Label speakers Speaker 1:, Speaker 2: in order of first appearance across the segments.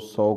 Speaker 1: 100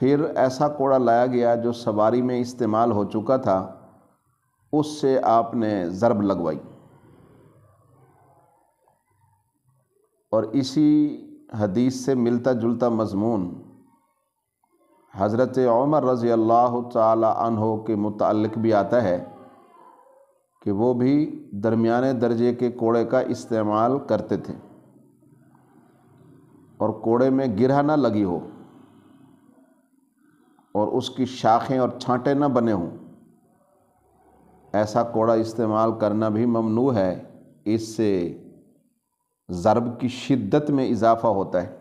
Speaker 1: پھر ایسا کوڑا لایا گیا جو سواری میں استعمال ہو چکا تھا، اس سے آپ نے ضرب لگوائی۔ اور اسی حدیث سے ملتا جلتا مضمون حضرت عمر رضی اللہ تعالی عنہ کے متعلق بھی آتا ہے کہ وہ بھی درمیانے درجے کے کوڑے کا استعمال کرتے تھے، اور کوڑے میں گرہ نہ لگی ہو اور اس کی شاخیں اور چھانٹے نہ بنے ہوں، ایسا کوڑا استعمال کرنا بھی ممنوع ہے۔ اس سے ضرب کی شدت میں اضافہ ہوتا ہے،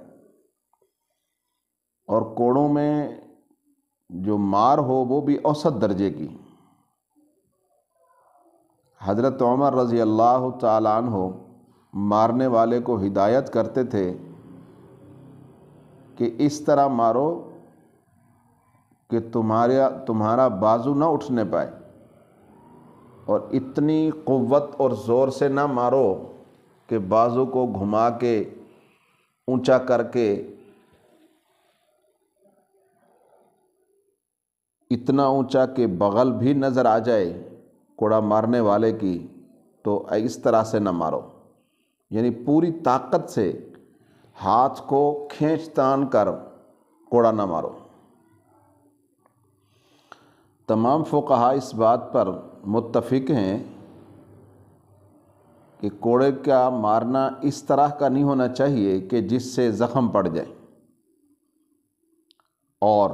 Speaker 1: اور کوڑوں میں جو مار ہو وہ بھی اوسط درجے کی۔ حضرت عمر رضی اللہ تعالیٰ عنہ مارنے والے کو ہدایت کرتے تھے کہ اس طرح مارو کہ تمہارا بازو نہ اٹھنے پائے، اور اتنی قوت اور زور سے نہ مارو کہ بازو کو گھما کے اونچا کر کے اتنا اونچا کہ بغل بھی نظر آ جائے کوڑا مارنے والے کی، تو اس طرح سے نہ مارو، یعنی پوری طاقت سے ہاتھ کو کھینچ تان کر کوڑا نہ مارو۔ تمام فقہاء اس بات پر متفق ہیں کہ کوڑے کا مارنا اس طرح کا نہیں ہونا چاہیے کہ جس سے زخم پڑ جائے، اور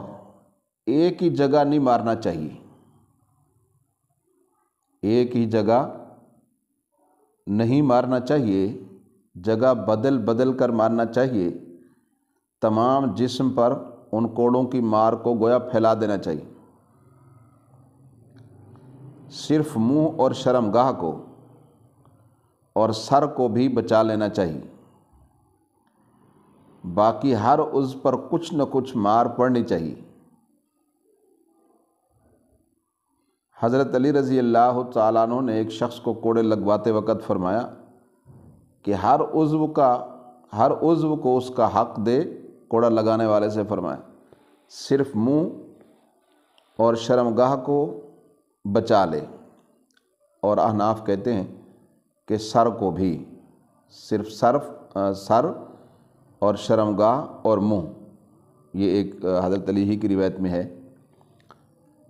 Speaker 1: ایک ہی جگہ نہیں مارنا چاہیے، ایک ہی جگہ نہیں مارنا چاہیے، جگہ بدل بدل کر مارنا چاہیے۔ تمام جسم پر ان کوڑوں کی مار کو گویا پھیلا دینا چاہیے، صرف منہ اور شرمگاہ کو اور سر کو بھی بچا لینا چاہیے، باقی ہر عضو پر کچھ نہ کچھ مار پڑنی چاہیے۔ حضرت علی رضی اللہ تعالیٰ عنہ نے ایک شخص کو کوڑے لگواتے وقت فرمایا کہ ہر عضو کو اس کا حق دے۔ کوڑا لگانے والے سے فرمایا صرف منہ اور شرمگاہ کو بچا لے، اور احناف کہتے ہیں کہ سر کو بھی، صرف سر اور شرمگاہ اور منہ، یہ ایک حضرت علی ہی کی روایت میں ہے۔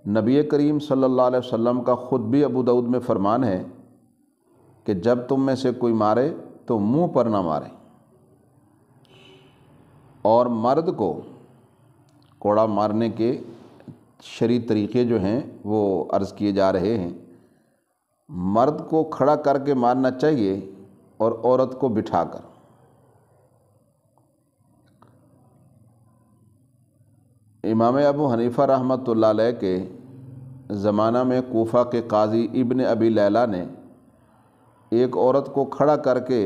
Speaker 1: نبی کریم صلی اللہ علیہ وسلم کا خود بھی ابو داؤد میں فرمان ہے کہ جب تم میں سے کوئی مارے تو منہ پر نہ مارے، اور مرد کو کوڑا مارنے کے شرعی طریقے جو ہیں وہ عرض کیے جا رہے ہیں۔ مرد کو کھڑا کر کے مارنا چاہیے اور عورت کو بٹھا کر۔ امام ابو حنیفہ رحمۃ اللہ علیہ کے زمانہ میں کوفہ کے قاضی ابن ابی لیلہ نے ایک عورت کو کھڑا کر کے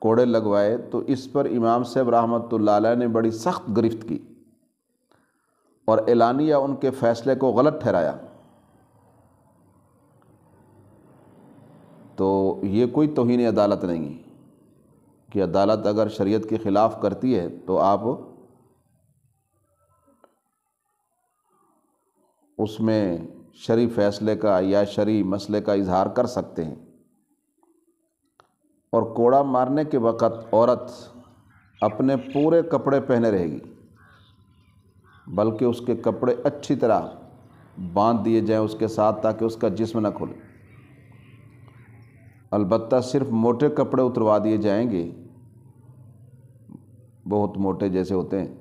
Speaker 1: کوڑے لگوائے، تو اس پر امام صاحب رحمۃ اللہ علیہ نے بڑی سخت گرفت کی اور اعلانیہ ان کے فیصلے کو غلط ٹھہرایا۔ تو یہ کوئی توہین عدالت نہیں ہے کہ عدالت اگر شریعت کے خلاف کرتی ہے تو آپ اس میں شرعی فیصلے کا یا شرعی مسئلے کا اظہار کر سکتے ہیں۔ اور کوڑا مارنے کے وقت عورت اپنے پورے کپڑے پہنے رہے گی، بلکہ اس کے کپڑے اچھی طرح باندھ دیے جائیں اس کے ساتھ تاکہ اس کا جسم نہ کھلے۔ البتہ صرف موٹے کپڑے اتروا دیے جائیں گے، بہت موٹے جیسے ہوتے ہیں۔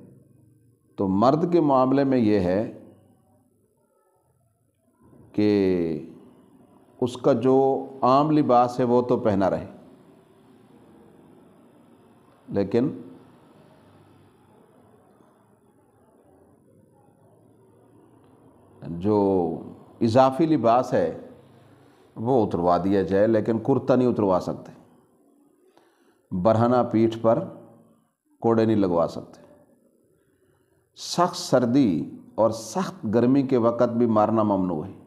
Speaker 1: تو مرد کے معاملے میں یہ ہے کہ اس کا جو عام لباس ہے وہ تو پہنا رہے، لیکن جو اضافی لباس ہے وہ اتروا دیا جائے، لیکن کرتا نہیں اتروا سکتے، برہنہ پیٹھ پر کوڑے نہیں لگوا سکتے۔ سخت سردی اور سخت گرمی کے وقت بھی مارنا ممنوع ہے۔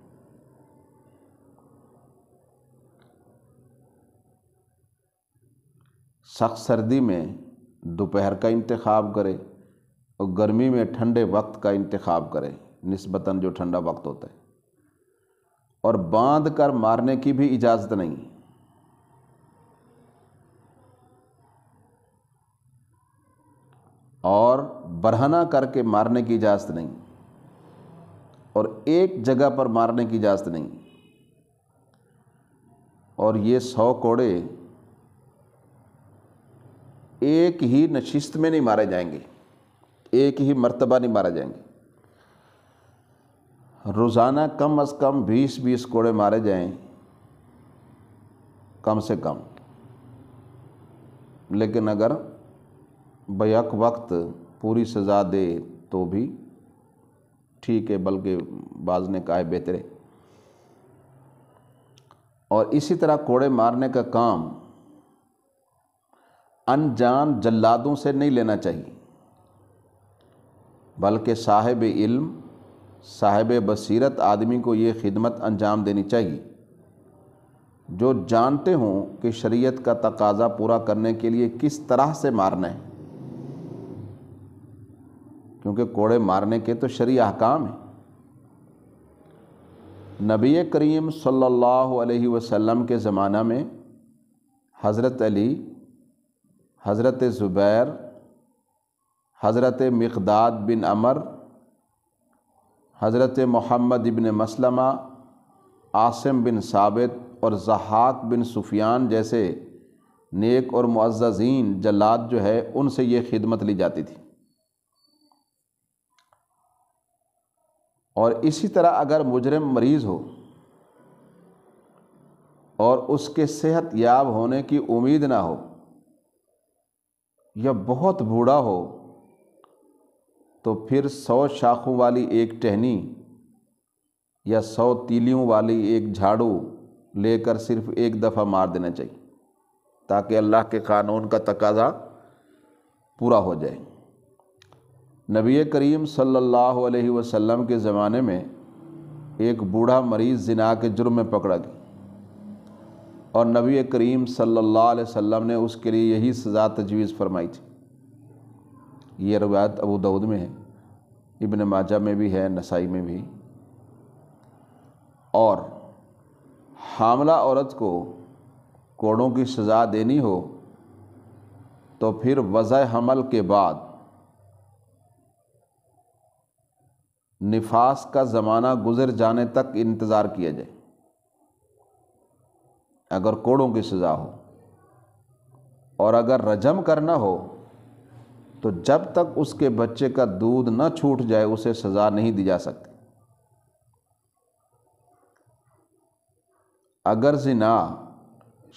Speaker 1: سخت سردی میں دوپہر کا انتخاب کرے، اور گرمی میں ٹھنڈے وقت کا انتخاب کرے، نسبتاً جو ٹھنڈا وقت ہوتا ہے، اور باندھ کر مارنے کی بھی اجازت نہیں، اور برہنہ کر کے مارنے کی اجازت نہیں، اور ایک جگہ پر مارنے کی اجازت نہیں، اور یہ 100 کوڑے ایک ہی نشست میں نہیں مارے جائیں گے، ایک ہی مرتبہ نہیں مارے جائیں گے، روزانہ کم از کم 20 کوڑے مارے جائیں، کم سے کم۔ لیکن اگر بیک وقت پوری سزا دے تو بھی ٹھیک ہے، بلکہ بعض نے کہا ہے بہتر ہے۔ اور اسی طرح کوڑے مارنے کا کام انجان جلادوں سے نہیں لینا چاہیے، بلکہ صاحب علم، صاحب بصیرت آدمی کو یہ خدمت انجام دینی چاہیے جو جانتے ہوں کہ شریعت کا تقاضا پورا کرنے کے لیے کس طرح سے مارنا ہے، کیونکہ کوڑے مارنے کے تو شرعی احکام ہیں۔ نبی کریم صلی اللہ علیہ وسلم کے زمانہ میں حضرت علی، حضرت زبیر، حضرت مقداد بن عمر، حضرت محمد بن مسلمہ، عاصم بن ثابت اور ضحاک بن سفیان جیسے نیک اور معززین جلاد جو ہے ان سے یہ خدمت لی جاتی تھی۔ اور اسی طرح اگر مجرم مریض ہو اور اس کے صحت یاب ہونے کی امید نہ ہو، یا بہت بوڑھا ہو، تو پھر 100 شاخوں والی ایک ٹہنی یا 100 تیلیوں والی ایک جھاڑو لے کر صرف ایک دفعہ مار دینا چاہیے، تاکہ اللہ کے قانون کا تقاضا پورا ہو جائے۔ نبی کریم صلی اللہ علیہ وسلم کے زمانے میں ایک بوڑھا مریض زنا کے جرم میں پکڑا گیا، اور نبی کریم صلی اللہ علیہ وسلم نے اس کے لیے یہی سزا تجویز فرمائی تھی۔ یہ روایت ابو داؤد میں ہے، ابن ماجہ میں بھی ہے، نسائی میں بھی۔ اور حاملہ عورت کو کوڑوں کی سزا دینی ہو تو پھر وضع حمل کے بعد نفاس کا زمانہ گزر جانے تک انتظار کیا جائے اگر کوڑوں کی سزا ہو، اور اگر رجم کرنا ہو تو جب تک اس کے بچے کا دودھ نہ چھوٹ جائے اسے سزا نہیں دی جا سکتی۔ اگر زنا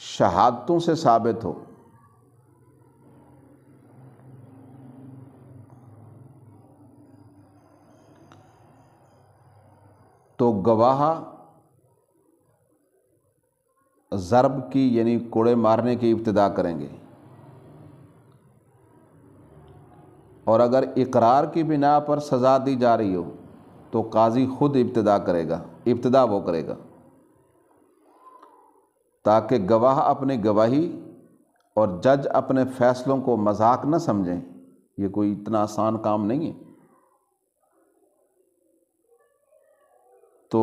Speaker 1: شہادتوں سے ثابت ہو تو گواہ ضرب کی یعنی کوڑے مارنے کی ابتدا کریں گے، اور اگر اقرار کی بنا پر سزا دی جا رہی ہو تو قاضی خود ابتدا وہ کرے گا، تاکہ گواہ اپنی گواہی اور جج اپنے فیصلوں کو مذاق نہ سمجھیں۔ یہ کوئی اتنا آسان کام نہیں ہے۔ تو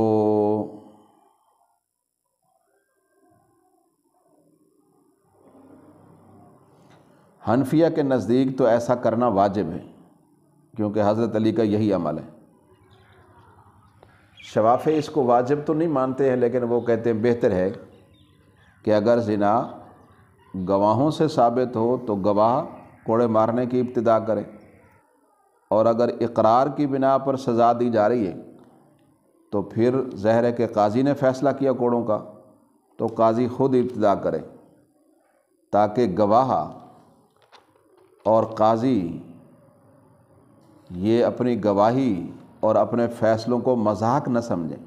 Speaker 1: حنفیہ کے نزدیک تو ایسا کرنا واجب ہے، کیونکہ حضرت علی کا یہی عمل ہے۔ شوافی اس کو واجب تو نہیں مانتے ہیں، لیکن وہ کہتے ہیں بہتر ہے کہ اگر زنا گواہوں سے ثابت ہو تو گواہ کوڑے مارنے کی ابتدا کرے، اور اگر اقرار کی بنا پر سزا دی جا رہی ہے تو پھر ظاہر ہے کہ قاضی نے فیصلہ کیا کوڑوں کا، تو قاضی خود ابتدا کرے، تاکہ گواہ اور قاضی یہ اپنی گواہی اور اپنے فیصلوں کو مذاق نہ سمجھیں۔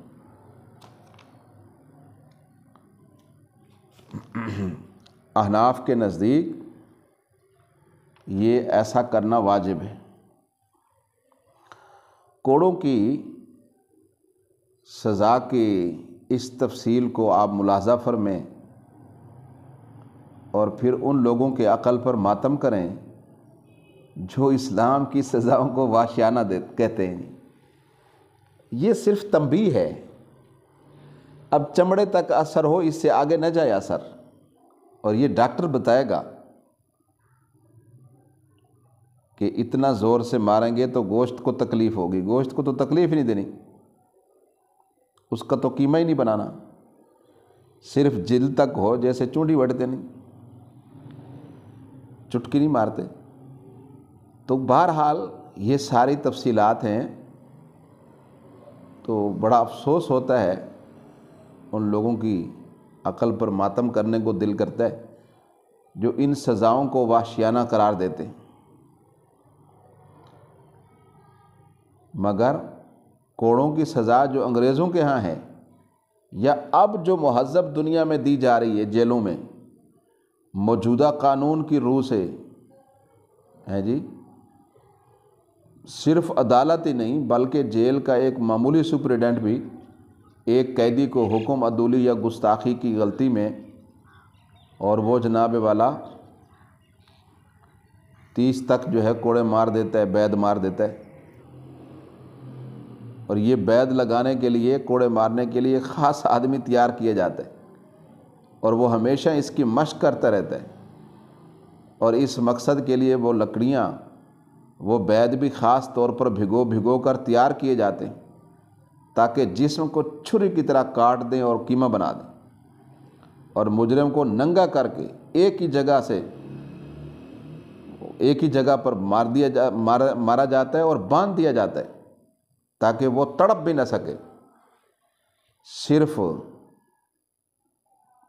Speaker 1: احناف کے نزدیک یہ ایسا کرنا واجب ہے۔ کوڑوں کی سزا کی اس تفصیل کو آپ ملاحظہ فرمائیں، اور پھر ان لوگوں کے عقل پر ماتم کریں جو اسلام کی سزاؤں کو وحشیانہ کہتے ہیں۔ یہ صرف تنبیہ ہے، اب چمڑے تک اثر ہو، اس سے آگے نہ جائے اثر، اور یہ ڈاکٹر بتائے گا کہ اتنا زور سے ماریں گے تو گوشت کو تکلیف ہوگی، گوشت کو تو تکلیف ہی نہیں دینی، اس کا تو قیمہ ہی نہیں بنانا، صرف جلد تک ہو، جیسے چونڈی وڑتے نہیں، چٹکی نہیں مارتے۔ تو بہرحال یہ ساری تفصیلات ہیں، تو بڑا افسوس ہوتا ہے، ان لوگوں کی عقل پر ماتم کرنے کو دل کرتا ہے جو ان سزاؤں کو وحشیانہ قرار دیتے ہیں۔ مگر کوڑوں کی سزا جو انگریزوں کے ہاں ہے، یا اب جو مہذب دنیا میں دی جا رہی ہے جیلوں میں، موجودہ قانون کی روح سے ہے جی، صرف عدالت ہی نہیں بلکہ جیل کا ایک معمولی سپرڈنٹ بھی ایک قیدی کو حکم عدولی یا گستاخی کی غلطی میں، اور وہ جناب والا 30 تک جو ہے کوڑے مار دیتا ہے، بید مار دیتا ہے، اور یہ بید لگانے کے لیے، کوڑے مارنے کے لیے خاص آدمی تیار کیا جاتا ہے، اور وہ ہمیشہ اس کی مشق کرتا رہتا ہے، اور اس مقصد کے لیے وہ لکڑیاں، وہ بید بھی خاص طور پر بھگو کر تیار کیے جاتے ہیں تاکہ جسم کو چھری کی طرح کاٹ دیں اور قیمہ بنا دیں، اور مجرم کو ننگا کر کے ایک ہی جگہ پر مارا جاتا ہے اور باندھ دیا جاتا ہے تاکہ وہ تڑپ بھی نہ سکے۔ صرف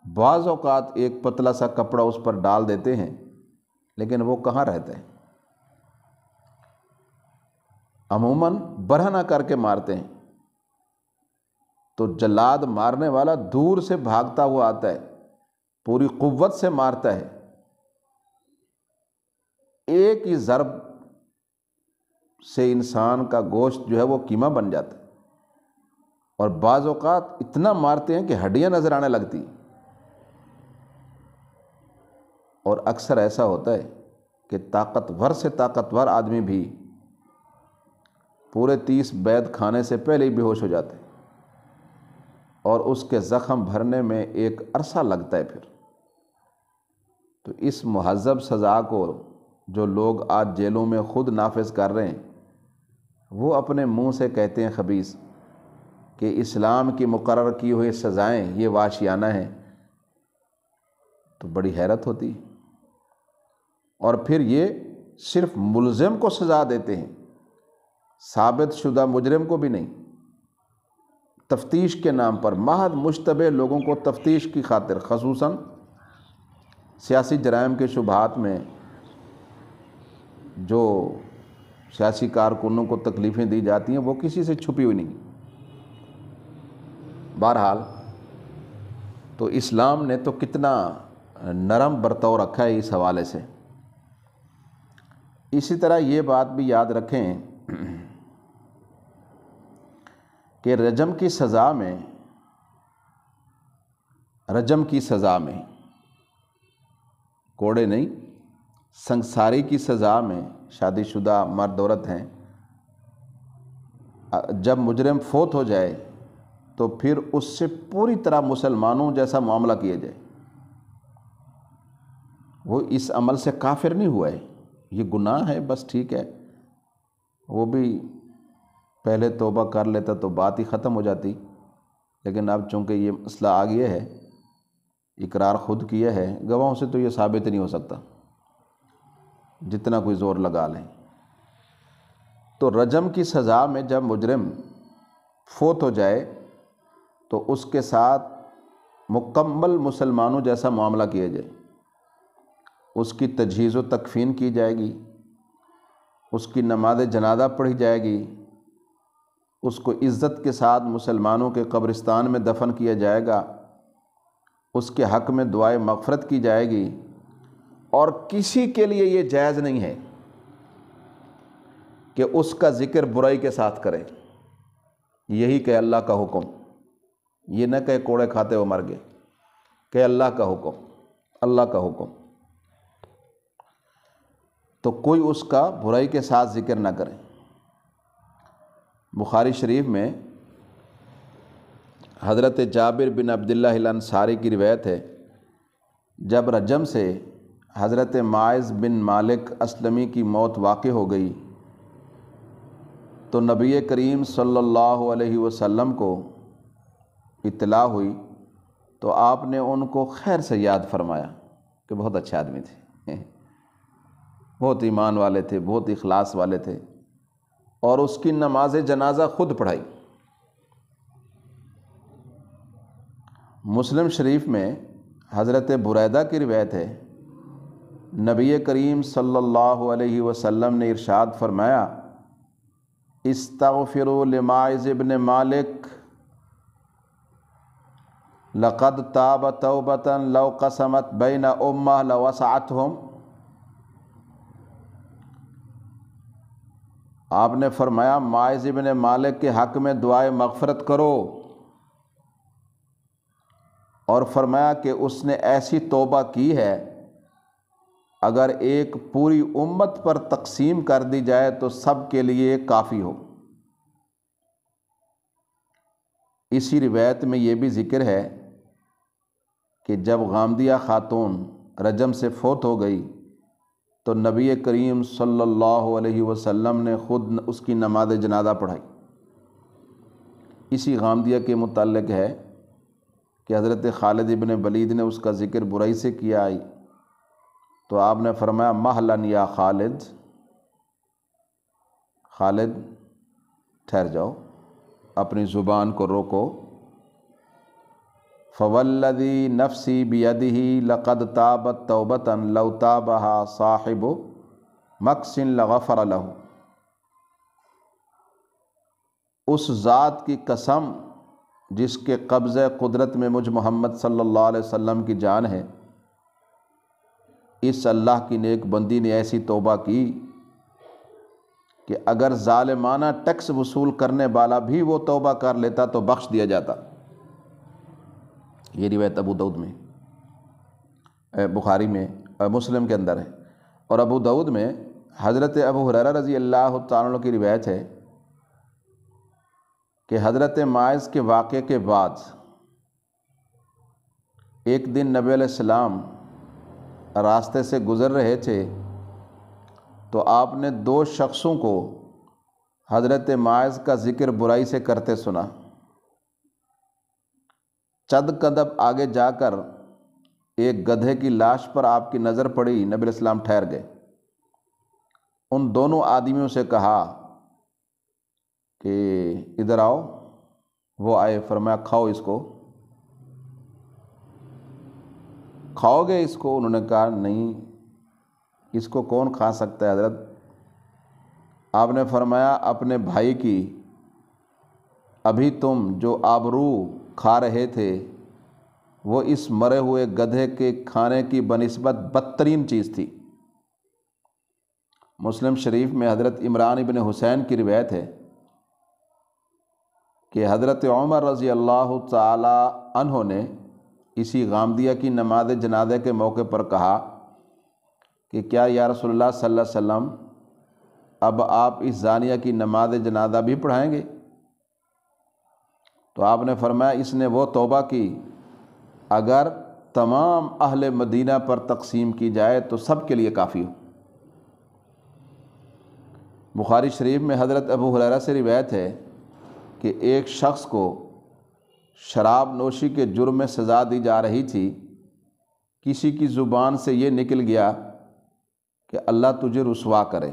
Speaker 1: بعض اوقات ایک پتلا سا کپڑا اس پر ڈال دیتے ہیں، لیکن وہ کہاں رہتا ہے، عموماً برہنہ کر کے مارتے ہیں، تو جلاد مارنے والا دور سے بھاگتا ہوا آتا ہے، پوری قوت سے مارتا ہے، ایک ہی ضرب سے انسان کا گوشت جو ہے وہ قیمہ بن جاتا ہے، اور بعض اوقات اتنا مارتے ہیں کہ ہڈیاں نظر آنے لگتی، اور اکثر ایسا ہوتا ہے کہ طاقتور سے طاقتور آدمی بھی پورے 30 بید کھانے سے پہلے ہی بے ہوش ہو جاتے ہیں، اور اس کے زخم بھرنے میں ایک عرصہ لگتا ہے پھر۔ تو اس مہذب سزا کو جو لوگ آج جیلوں میں خود نافذ کر رہے ہیں، وہ اپنے منہ سے کہتے ہیں خبیث کہ اسلام کی مقرر کی ہوئی سزائیں یہ وحشیانہ ہیں، تو بڑی حیرت ہوتی ہے۔ اور پھر یہ صرف ملزم کو سزا دیتے ہیں، ثابت شدہ مجرم کو بھی نہیں، تفتیش کے نام پر محض مشتبہ لوگوں کو تفتیش کی خاطر، خصوصاً سیاسی جرائم کے شبہات میں جو سیاسی کارکنوں کو تکلیفیں دی جاتی ہیں وہ کسی سے چھپی ہوئی نہیں۔ بہرحال تو اسلام نے تو کتنا نرم برتاؤ رکھا ہے اس حوالے سے۔ اسی طرح یہ بات بھی یاد رکھیں کہ رجم کی سزا میں کوڑے نہیں، سنگساری کی سزا میں شادی شدہ مرد عورت ہیں، جب مجرم فوت ہو جائے تو پھر اس سے پوری طرح مسلمانوں جیسا معاملہ کیا جائے۔ وہ اس عمل سے کافر نہیں ہوا ہے، یہ گناہ ہے، بس ٹھیک ہے، وہ بھی پہلے توبہ کر لیتا تو بات ہی ختم ہو جاتی، لیکن اب چونکہ یہ مسئلہ آ گیا ہے، اقرار خود کیا ہے، گواہوں سے تو یہ ثابت نہیں ہو سکتا جتنا کوئی زور لگا لیں۔ تو رجم کی سزا میں جب مجرم فوت ہو جائے تو اس کے ساتھ مکمل مسلمانوں جیسا معاملہ کیا جائے، اس کی تجہیز و تکفین کی جائے گی، اس کی نماز جنازہ پڑھی جائے گی، اس کو عزت کے ساتھ مسلمانوں کے قبرستان میں دفن کیا جائے گا، اس کے حق میں دعائے مغفرت کی جائے گی، اور کسی کے لیے یہ جائز نہیں ہے کہ اس کا ذکر برائی کے ساتھ کرے، یہی کہ اللہ کا حکم، یہ نہ کہ کوڑے کھاتے ہوئے مر گئے، کہ اللہ کا حکم، اللہ کا حکم۔ تو کوئی اس کا برائی کے ساتھ ذکر نہ کرے۔ بخاری شریف میں حضرت جابر بن عبداللہ الانصاری کی روایت ہے، جب رجم سے حضرت معاذ بن مالک اسلمی کی موت واقع ہو گئی تو نبی کریم صلی اللہ علیہ وسلم کو اطلاع ہوئی تو آپ نے ان کو خیر سے یاد فرمایا کہ بہت اچھے آدمی تھے، بہت ایمان والے تھے، بہت اخلاص والے تھے، اور اس کی نماز جنازہ خود پڑھائی۔ مسلم شریف میں حضرت بریدہ کی روایت ہے، نبی کریم صلی اللہ علیہ وسلم نے ارشاد فرمایا، استغفروا لماعز بن مالک لقد تاب توبة لو قسمت بین امہ لوسعتہم۔ آپ نے فرمایا معاذ بن مالک کے حق میں دعائے مغفرت کرو، اور فرمایا کہ اس نے ایسی توبہ کی ہے اگر ایک پوری امت پر تقسیم کر دی جائے تو سب کے لیے کافی ہو۔ اسی روایت میں یہ بھی ذکر ہے کہ جب غامدیہ خاتون رجم سے فوت ہو گئی تو نبی کریم صلی اللہ علیہ وسلم نے خود اس کی نماز جنازہ پڑھائی۔ اسی غامدیہ کے متعلق ہے کہ حضرت خالد ابن ولید نے اس کا ذکر برائی سے کیا آئی تو آپ نے فرمایا مہلن یا خالد، خالد ٹھہر جاؤ، اپنی زبان کو روکو۔ فوالذی نفسی بیدہ لقد تابت توبۃ لو تابہا صاحب مکس لغفر لہ۔ اس ذات کی قسم جس کے قبضہ قدرت میں مجھ محمد صلی اللہ علیہ وسلم کی جان ہے، اس اللہ کی نیک بندی نے ایسی توبہ کی کہ اگر ظالمانہ ٹیکس وصول کرنے والا بھی وہ توبہ کر لیتا تو بخش دیا جاتا۔ یہ روایت ابو داؤد میں، بخاری میں، مسلم کے اندر ہے، اور ابو داؤد میں حضرت ابو ہریرہ رضی اللہ تعالیٰ عنہ کی روایت ہے کہ حضرت معاذ کے واقعے کے بعد ایک دن نبی علیہ السلام راستے سے گزر رہے تھے تو آپ نے دو شخصوں کو حضرت معاذ کا ذکر برائی سے کرتے سنا۔ چند قدم آگے جا کر ایک گدھے کی لاش پر آپ کی نظر پڑی، نبی علیہ السلام ٹھہر گئے، ان دونوں آدمیوں سے کہا کہ ادھر آؤ۔ وہ آئے، فرمایا کھاؤ اس کو، کھاؤ گے اس کو؟ انہوں نے کہا نہیں، اس کو کون کھا سکتا ہے حضرت؟ آپ نے فرمایا اپنے بھائی کی ابھی تم جو آبرو کھا رہے تھے وہ اس مرے ہوئے گدھے کے کھانے کی بنسبت بدترین چیز تھی۔ مسلم شریف میں حضرت عمران بن حسین کی روایت ہے کہ حضرت عمر رضی اللہ تعالی عنہ نے اسی غامدیہ کی نماز جنازہ کے موقع پر کہا کہ کیا یا رسول اللہ صلی اللہ علیہ وسلم اب آپ اس زانیہ کی نماز جنازہ بھی پڑھائیں گے؟ تو آپ نے فرمایا اس نے وہ توبہ کی اگر تمام اہل مدینہ پر تقسیم کی جائے تو سب کے لیے کافی ہو۔ بخاری شریف میں حضرت ابو ہریرہ سے روایت ہے کہ ایک شخص کو شراب نوشی کے جرم میں سزا دی جا رہی تھی، کسی کی زبان سے یہ نکل گیا کہ اللہ تجھے رسوا کرے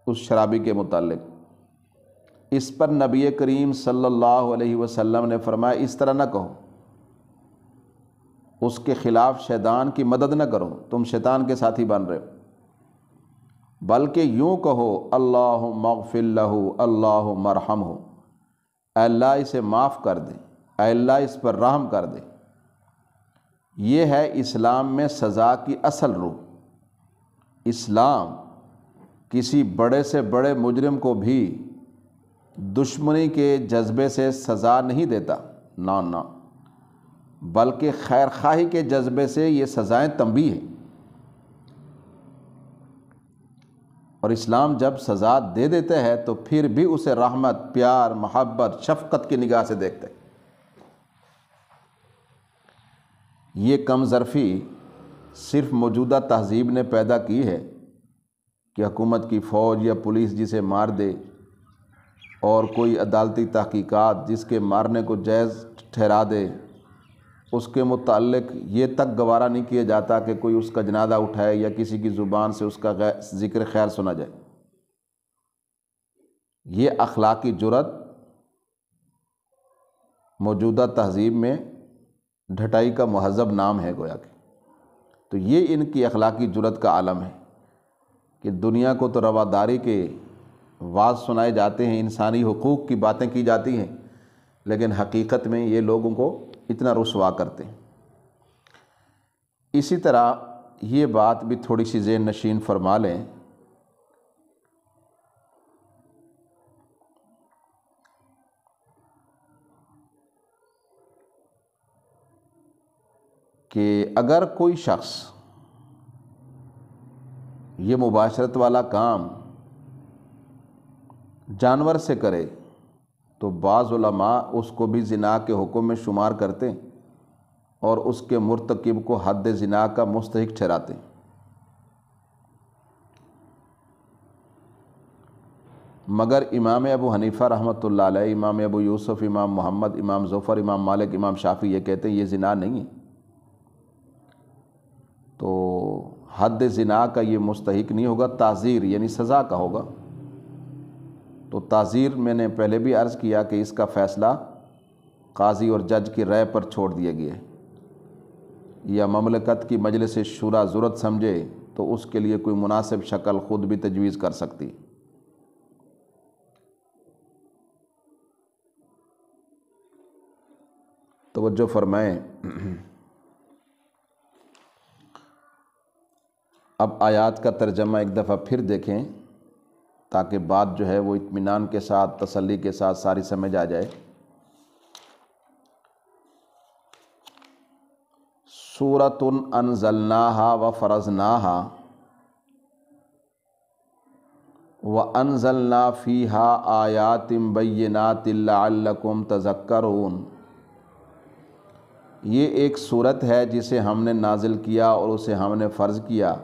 Speaker 1: اس شرابی کے متعلق۔ اس پر نبی کریم صلی اللہ علیہ وسلم نے فرمایا اس طرح نہ کہو، اس کے خلاف شیطان کی مدد نہ کرو، تم شیطان کے ساتھی بن رہے ہو، بلکہ یوں کہو اللہم اغفر لہ اللہم ارحمہ، اے اللہ اسے معاف کر دے، اے اللہ اس پر رحم کر دے۔ یہ ہے اسلام میں سزا کی اصل روح۔ اسلام کسی بڑے سے بڑے مجرم کو بھی دشمنی کے جذبے سے سزا نہیں دیتا، نہ، بلکہ خیر خواہی کے جذبے سے یہ سزائیں تنبیہ ہیں۔ اور اسلام جب سزا دے دیتا ہے تو پھر بھی اسے رحمت، پیار، محبت، شفقت کی نگاہ سے دیکھتے ہیں۔ یہ کم ظرفی صرف موجودہ تہذیب نے پیدا کی ہے کہ حکومت کی فوج یا پولیس جسے مار دے، اور کوئی عدالتی تحقیقات جس کے مارنے کو جائز ٹھہرا دے، اس کے متعلق یہ تک گوارا نہیں کیا جاتا کہ کوئی اس کا جنازہ اٹھائے یا کسی کی زبان سے اس کا ذکر خیر سنا جائے۔ یہ اخلاقی جرات موجودہ تہذیب میں ڈھٹائی کا مہذب نام ہے گویا کہ۔ تو یہ ان کی اخلاقی جرات کا عالم ہے کہ دنیا کو تو رواداری کے واعظ سنائے جاتے ہیں، انسانی حقوق کی باتیں کی جاتی ہیں، لیکن حقیقت میں یہ لوگوں کو اتنا رسوا کرتے ہیں۔ اسی طرح یہ بات بھی تھوڑی سی ذہن نشین فرما لیں کہ اگر کوئی شخص یہ مباشرت والا کام جانور سے کرے تو بعض علماء اس کو بھی زنا کے حکم میں شمار کرتے ہیں اور اس کے مرتکب کو حد زنا کا مستحق ٹھہراتے ہیں۔ مگر امام ابو حنیفہ رحمۃ اللہ علیہ، امام ابو یوسف، امام محمد، امام ظفر، امام مالک، امام شافعی یہ کہتے ہیں یہ زنا نہیں ہے، تو حد زنا کا یہ مستحق نہیں ہوگا، تعزیر یعنی سزا کا ہوگا۔ تو تعزیر میں نے پہلے بھی عرض کیا کہ اس کا فیصلہ قاضی اور جج کی رائے پر چھوڑ دیا گیا ہے، یا مملکت کی مجلس شورا ضرورت سمجھے تو اس کے لیے کوئی مناسب شکل خود بھی تجویز کر سکتی۔ توجہ فرمائیں۔ اب آیات کا ترجمہ ایک دفعہ پھر دیکھیں تاکہ بات جو ہے وہ اطمینان کے ساتھ، تسلی کے ساتھ ساری سمجھ آ جائے۔ سورۃ انزلناہا وفرضناہا وانزلنا فیہا آیات بینات لعلکم تذکرون۔ یہ ایک صورت ہے جسے ہم نے نازل کیا اور اسے ہم نے فرض کیا،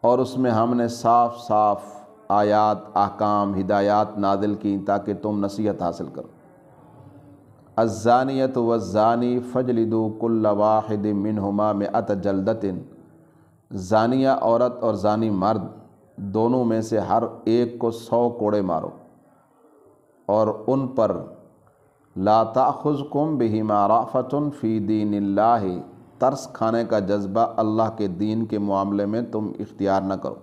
Speaker 1: اور اس میں ہم نے صاف صاف آیات، احکام، ہدایات نازل کی تاکہ تم نصیحت حاصل کرو۔ الزانیۃ والزانی فاجلدوا کل واحد منہما مئۃ جلدۃ۔ زانیہ عورت اور زانی مرد دونوں میں سے ہر ایک کو 100 کوڑے مارو، اور ان پر لا تأخذکم بہما رأفۃ فی دین اللہ، ترس کھانے کا جذبہ اللہ کے دین کے معاملے میں تم اختیار نہ کرو،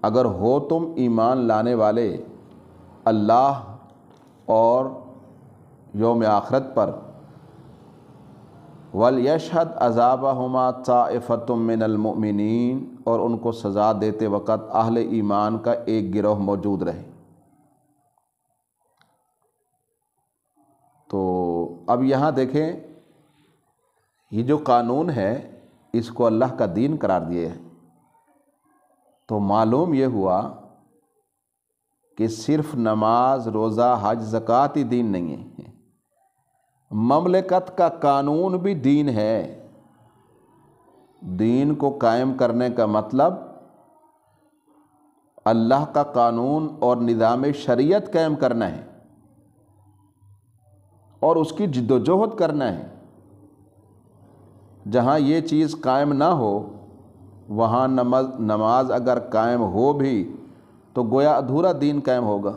Speaker 1: اگر ہو تم ایمان لانے والے اللہ اور یوم آخرت پر۔ وَلْيَشْهَدْ عَذَابَهُمَا طَائِفَةٌ مِّنَ الْمُؤْمِنِينَ، اور ان کو سزا دیتے وقت اہل ایمان کا ایک گروہ موجود رہے۔ تو اب یہاں دیکھیں، یہ جو قانون ہے اس کو اللہ کا دین قرار دیا ہے، تو معلوم یہ ہوا کہ صرف نماز، روزہ، حج، زکوٰۃ ہی دین نہیں ہے، مملکت کا قانون بھی دین ہے۔ دین کو قائم کرنے کا مطلب اللہ کا قانون اور نظام شریعت قائم کرنا ہے اور اس کی جد و جہد کرنا ہے۔ جہاں یہ چیز قائم نہ ہو وہاں نماز اگر قائم ہو بھی تو گویا ادھورا دین قائم ہوگا۔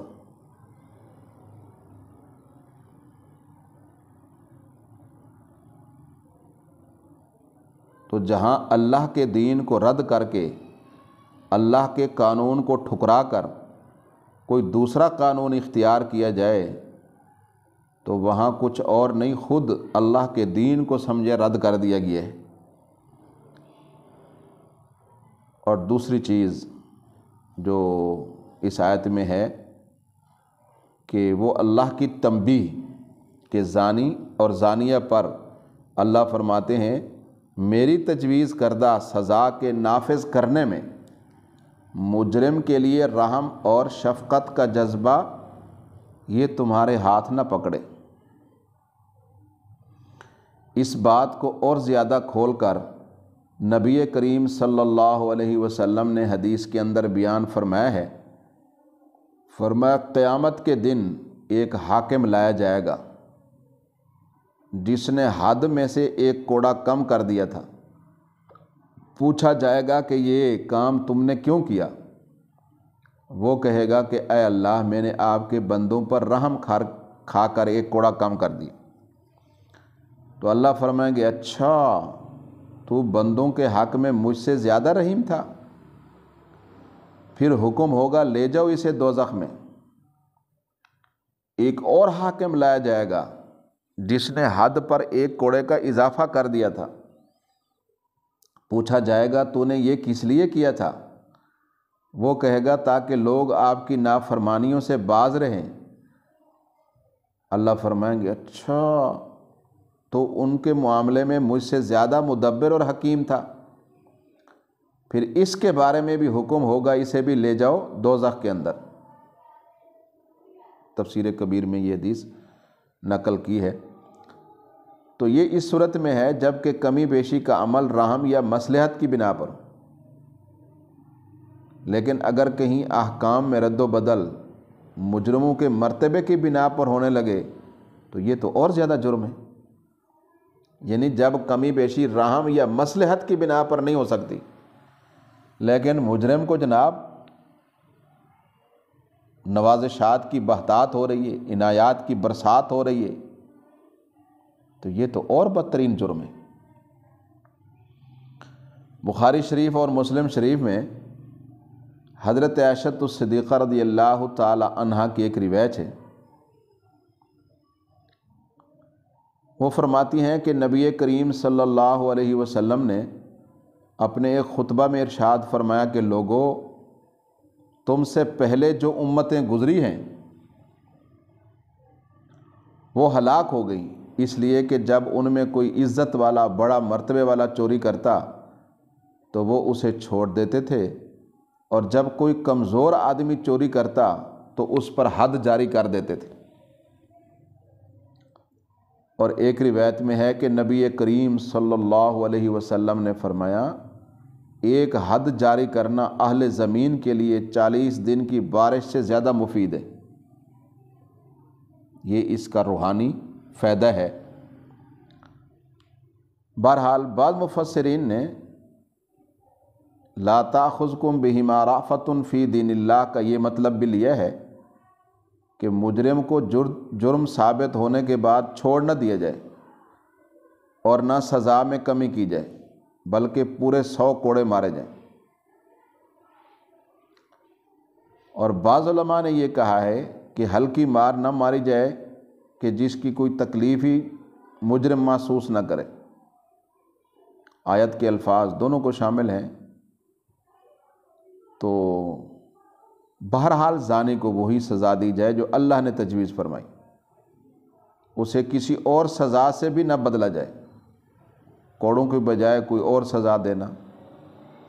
Speaker 1: تو جہاں اللہ کے دین کو رد کر کے، اللہ کے قانون کو ٹھکرا کر کوئی دوسرا قانون اختیار کیا جائے تو وہاں کچھ اور نہیں، خود اللہ کے دین کو سمجھے رد کر دیا گیا ہے۔ اور دوسری چیز جو اس آیت میں ہے کہ وہ اللہ کی تنبیہ کہ زانی اور زانیہ پر اللہ فرماتے ہیں میری تجویز کردہ سزا کے نافذ کرنے میں مجرم کے لیے رحم اور شفقت کا جذبہ یہ تمہارے ہاتھ نہ پکڑے۔ اس بات کو اور زیادہ کھول کر نبی کریم صلی اللہ علیہ وسلم نے حدیث کے اندر بیان فرمایا ہے، فرمایا قیامت کے دن ایک حاکم لایا جائے گا جس نے حد میں سے ایک کوڑا کم کر دیا تھا۔ پوچھا جائے گا کہ یہ کام تم نے کیوں کیا؟ وہ کہے گا کہ اے اللہ، میں نے آپ کے بندوں پر رحم کھا کر ایک کوڑا کم کر دیا۔ تو اللہ فرمائیں گے اچھا تو بندوں کے حق میں مجھ سے زیادہ رحیم تھا؟ پھر حکم ہوگا لے جاؤ اسے دوزخ میں۔ ایک اور حاکم لایا جائے گا جس نے حد پر ایک کوڑے کا اضافہ کر دیا تھا۔ پوچھا جائے گا تو نے یہ کس لیے کیا تھا؟ وہ کہے گا تاکہ لوگ آپ کی نافرمانیوں سے باز رہیں۔ اللہ فرمائیں گے اچھا تو ان کے معاملے میں مجھ سے زیادہ مدبر اور حکیم تھا۔ پھر اس کے بارے میں بھی حکم ہوگا اسے بھی لے جاؤ دوزخ کے اندر۔ تفسیر کبیر میں یہ حدیث نقل کی ہے۔ تو یہ اس صورت میں ہے جب کہ کمی بیشی کا عمل رحم یا مصلحت کی بنا پر، لیکن اگر کہیں احکام میں رد و بدل مجرموں کے مرتبے کی بنا پر ہونے لگے تو یہ تو اور زیادہ جرم ہے۔ یعنی جب کمی بیشی رحم یا مصلحت کی بنا پر نہیں ہو سکتی، لیکن مجرم کو جناب نوازشات کی بہتات ہو رہی ہے، عنایات کی برسات ہو رہی ہے، تو یہ تو اور بدترین جرم ہے۔ بخاری شریف اور مسلم شریف میں حضرت عائشہ الصدیقہ رضی اللہ تعالی عنہا کی ایک روایت ہے۔ وہ فرماتی ہیں کہ نبی کریم صلی اللہ علیہ وسلم نے اپنے ایک خطبہ میں ارشاد فرمایا کہ لوگو، تم سے پہلے جو امتیں گزری ہیں وہ ہلاک ہو گئی، اس لیے کہ جب ان میں کوئی عزت والا بڑا مرتبے والا چوری کرتا تو وہ اسے چھوڑ دیتے تھے، اور جب کوئی کمزور آدمی چوری کرتا تو اس پر حد جاری کر دیتے تھے۔ اور ایک روایت میں ہے کہ نبی کریم صلی اللہ علیہ وسلم نے فرمایا ایک حد جاری کرنا اہل زمین کے لیے 40 دن کی بارش سے زیادہ مفید ہے۔ یہ اس کا روحانی فائدہ ہے۔ بہرحال بعض مفسرین نے لا تاخذکم بہما رأفۃ فی دین اللہ کا یہ مطلب بھی لیا ہے کہ مجرم کو جرم ثابت ہونے کے بعد چھوڑ نہ دیا جائے اور نہ سزا میں کمی کی جائے، بلکہ پورے 100 کوڑے مارے جائیں۔ اور بعض علماء نے یہ کہا ہے کہ ہلکی مار نہ ماری جائے کہ جس کی کوئی تکلیف ہی مجرم محسوس نہ کرے۔ آیت کے الفاظ دونوں کو شامل ہیں۔ تو بہرحال زانی کو وہی سزا دی جائے جو اللہ نے تجویز فرمائی، اسے کسی اور سزا سے بھی نہ بدلا جائے۔ کوڑوں کے بجائے کوئی اور سزا دینا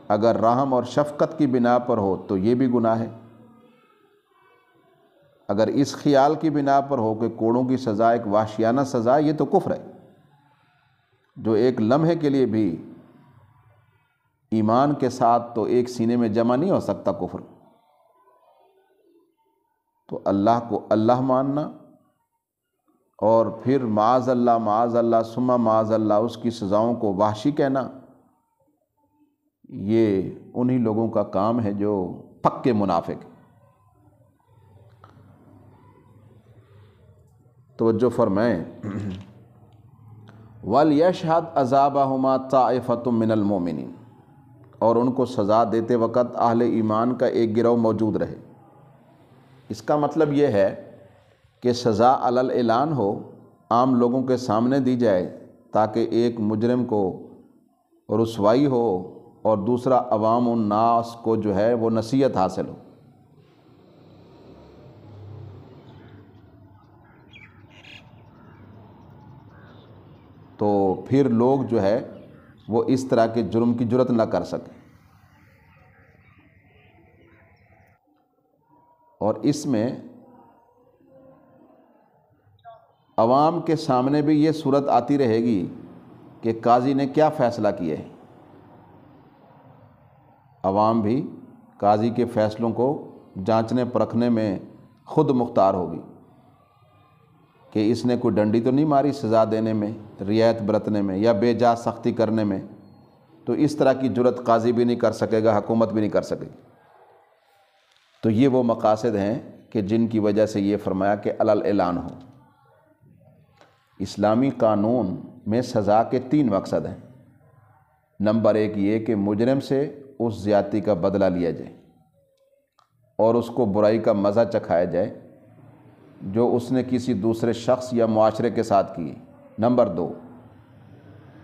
Speaker 1: اگر رحم اور شفقت کی بنا پر ہو تو یہ بھی گناہ ہے۔ اگر اس خیال کی بنا پر ہو کہ کوڑوں کی سزا ایک وحشیانہ سزا، یہ تو کفر ہے جو ایک لمحے کے لیے بھی ایمان کے ساتھ تو ایک سینے میں جمع نہیں ہو سکتا کفر۔ تو اللہ کو اللہ ماننا اور پھر معاذ اللہ ثم معاذ اللہ اس کی سزاؤں کو وحشی کہنا، یہ انہی لوگوں کا کام ہے جو پکے منافق ہیں۔ توجہ فرمائیں، وَلْيَشْهَدْ عَذَابَهُمَا طَائِفَةٌ مِّنَ الْمُؤْمِنِينَ، اور ان کو سزا دیتے وقت اہل ایمان کا ایک گروہ موجود رہے۔ اس کا مطلب یہ ہے کہ سزا علی الاعلان ہو، عام لوگوں کے سامنے دی جائے تاکہ ایک مجرم کو رسوائی ہو اور دوسرا عوام الناس کو جو ہے وہ نصیحت حاصل ہو۔ تو پھر لوگ جو ہے وہ اس طرح کے جرم کی جرات نہ کر سکیں۔ اور اس میں عوام کے سامنے بھی یہ صورت آتی رہے گی کہ قاضی نے کیا فیصلہ کیا ہے۔ عوام بھی قاضی کے فیصلوں کو جانچنے پرکھنے میں خود مختار ہوگی کہ اس نے کوئی ڈنڈی تو نہیں ماری سزا دینے میں، رعایت برتنے میں، یا بے جا سختی کرنے میں، تو اس طرح کی جرت قاضی بھی نہیں کر سکے گا، حکومت بھی نہیں کر سکے گی۔ تو یہ وہ مقاصد ہیں کہ جن کی وجہ سے یہ فرمایا کہ علل اعلان ہو۔ اسلامی قانون میں سزا کے 3 مقصد ہیں۔ نمبر 1 یہ کہ مجرم سے اس زیادتی کا بدلہ لیا جائے اور اس کو برائی کا مزہ چکھایا جائے جو اس نے کسی دوسرے شخص یا معاشرے کے ساتھ کی۔ نمبر 2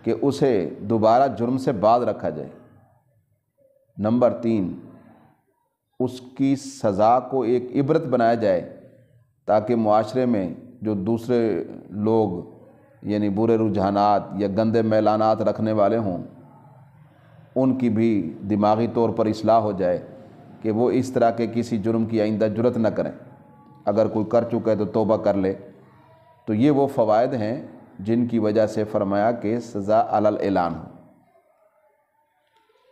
Speaker 1: کہ اسے دوبارہ جرم سے باز رکھا جائے۔ نمبر 3 اس کی سزا کو ایک عبرت بنایا جائے تاکہ معاشرے میں جو دوسرے لوگ یعنی برے رجحانات یا گندے میلانات رکھنے والے ہوں ان کی بھی دماغی طور پر اصلاح ہو جائے کہ وہ اس طرح کے کسی جرم کی آئندہ جرت نہ کریں، اگر کوئی کر چکا ہے تو توبہ کر لے۔ تو یہ وہ فوائد ہیں جن کی وجہ سے فرمایا کہ سزا علی الاعلان ہو۔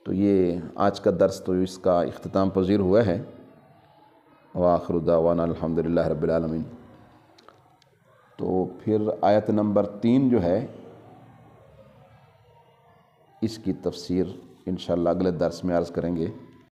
Speaker 1: تو یہ آج کا درس تو اس کا اختتام پذیر ہوا ہے۔ وآخر دعوانا الحمدللہ رب العالمین۔ تو پھر آیت نمبر 3 جو ہے اس کی تفسیر انشاءاللہ اگلے درس میں عرض کریں گے۔